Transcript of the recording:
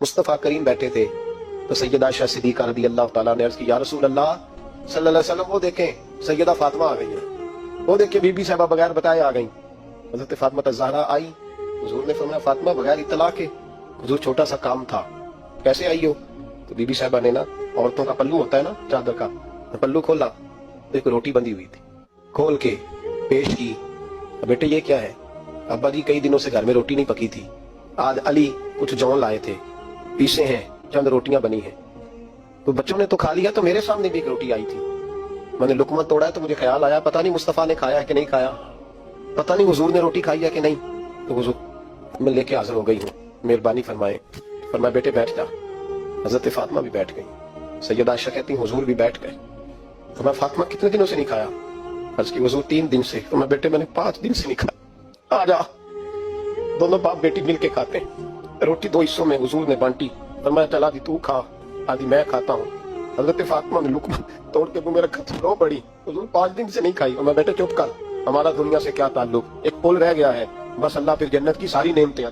मुस्तफ़ा करीम बैठे थे तो सैयदा आयशा सिद्दीक़ा रज़ी अल्लाह ताला ने अर्ज़ की, या रसूल अल्लाह सल्लल्लाहु अलैहि वसल्लम, वो देखें सैयदा फातिमा आ गई है, वो देखिए बीबी साहबा बगैर बताए आ गई। हज़रत फातिमा ज़हरा आई, हुजूर ने फरमाया फातिमा बगैर इत्तला के, हुजूर छोटा सा काम था, कैसे आई हो? तो बीबी साहबा ने ना, औरतों का पल्लू होता है ना चादर का, पल्लू खोला तो एक रोटी बंधी हुई थी, खोल के पेश की, बेटे ये क्या है? अब्बा जी कई दिनों से घर में रोटी नहीं पकी थी, आज अली कुछ जौन लाए थे, पीसे हैं, चंद रोटियां बनी हैं, तो बच्चों ने तो खा लिया, तो मेरे सामने भी एक रोटी आई थी, मैंने लुकमा तोड़ा है तो मुझे ख्याल आया पता नहीं मुस्तफा ने खाया है कि नहीं खाया, पता नहीं हुजूर ने रोटी खाई है कि नहीं, तो हुजूर मैं लेके हाजिर हो गई हूँ, मेहरबानी फरमाए। फरमाया बेटे बैठ जा। हजरत फातिमा भी बैठ गई। सैयदा आयशा कहती हुजूर भी बैठ गए। फरमाया फातिमा कितने दिनों से नहीं खाया? अर्ज की हुजूर 3 दिन से। फरमाया बेटे मैंने 5 दिन से नहीं खाया, आ जा। दोनों बाप बेटी मिल के खाते हैं। रोटी 2 हिस्सों में हुजूर ने बांटी। फरमाया चल आधी तू खा, आधी मैं खाता हूँ। हजरत फातिमा ने लुकमा तोड़ के मेरा खत रो पड़ी, हुजूर 5 दिन से नहीं खाई। और मैं बेटे चुप कर, हमारा दुनिया से क्या ताल्लुक, एक पुल रह गया है, बस अल्लाह फिर जन्नत की सारी नेमतें